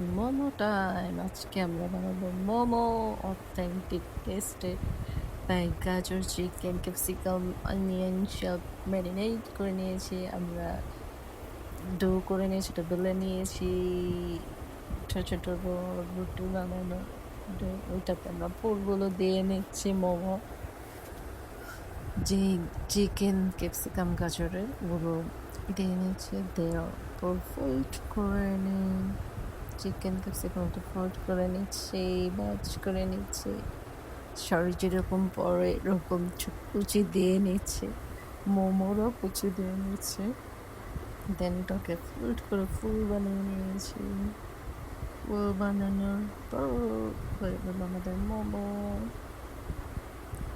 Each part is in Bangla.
মোমো টাইম! আজকে আমরা বানাবো মোমো অথেন্টিক টেস্টে। তাই গাজর, চিকেন, ক্যাপসিকাম, অনিয়ন সব ম্যারিনেট করে নিয়েছি আমরা। ডো করে নিয়েছি, এটা বেলে নিয়েছি ছোট ছোট রুটি বানানো ডো। ওইটাতে আমরা পুরগুলো দিয়ে নিচ্ছি মোমো। যে চিকেন, ক্যাপসিকাম, গাজরের ওগুলো দিয়ে নিচ্ছি, দেওয়ার পর ফোল্ড করে নিই। চিকেন ক্যাপসিকামটা ফোল্ড করে নিচ্ছি, ভাজ করে নিচ্ছি, সরি যেরকম পরে এরকম কুচি দিয়ে নিচ্ছে, মোমোরও কুচি দিয়ে নিচ্ছে। দেন ওটাকে ফোল্ড করে ফুল বানিয়ে নিয়েছি। ফুল বানানোর পর হয়ে গেল আমাদের মোমো।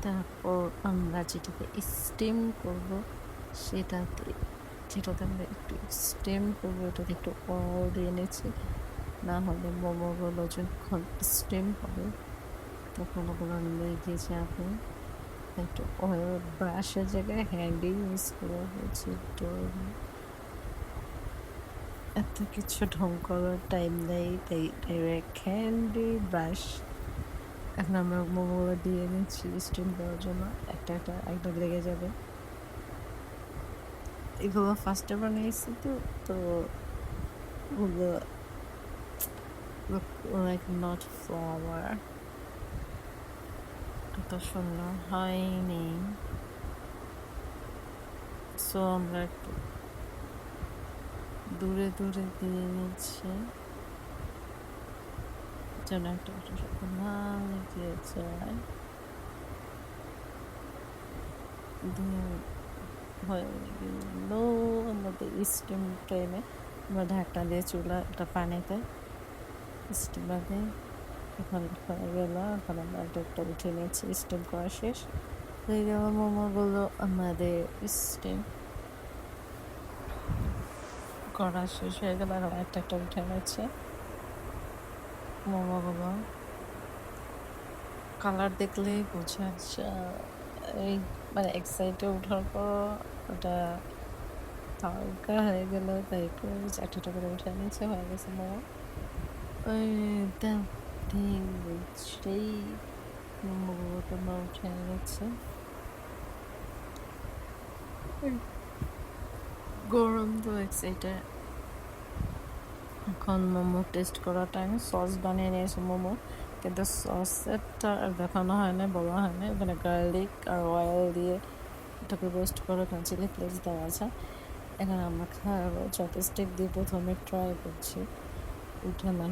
তারপর আমরা যেটাকে স্টিম করব যেটাতে আমরা একটু স্টিম করবো, এটাতে একটু অয়েল দিয়ে নিচ্ছি, না হলে মোমোগুলো যখন স্টিম হবে তখন ওগুলো লেগে যাবে। একটু অয়েল ব্রাশের জায়গায় হ্যান্ডি ইউজ করা হয়েছে। তো এত কিছু ঢং করার টাইম নেই, তাই ডাইরেক্ট হ্যান্ডি ব্রাশ। এখন আমরা মোমোগুলো দিয়ে নিচ্ছি স্টিম করার জন্য, একটা একটা লেগে যাবে। এগুলো ফার্স্টে বানিয়েছি তো ওগুলো look like not flour, এত সুন্দর হয়নি। সো আমরা একটু দূরে দূরে দিয়ে নিচ্ছি যেন একটা না লেগে যায়। দিয়ে হয়ে গেল আমাদের স্টিম টাইমে। আমরা ঢাকনা দিয়ে চুলা একটা পানিতে স্টিমারে এখন হয়ে গেল। এখন আমরা একটা উঠে নিচ্ছি, স্টিম করা শেষ হয়ে গেল মোমোগুলো আমাদের স্টিম করা শেষ হয়ে গেল। এখন একটা উঠে নিচ্ছে মোমোগুলো। কালার দেখলেই বোঝা যায়, এই মানে এক সাইডে ওঠার পর ওটা হালকা হয়ে গেল, তাই একটু একটা করে উঠে নিচ্ছে, হয়ে গেছে মোমো। ওই সেই মোমোগুলোকে মা উঠে নিচ্ছে। গরম তো এক সাইডে। এখন মোমো টেস্ট করার টাইম। সস বানিয়ে নিয়েছে মোমো, কিন্তু সসেরটা আর দেখানো হয় না, বলা হয় না। ওখানে গার্লিক আর অয়েল দিয়ে এটাকে রোস্ট করে ওখানে চিলি ফ্লেক্স দেওয়া আছে। এখন আমরা খাওয়াবো চপস্টিক দিয়ে, প্রথমে ট্রাই করছি। উঠে না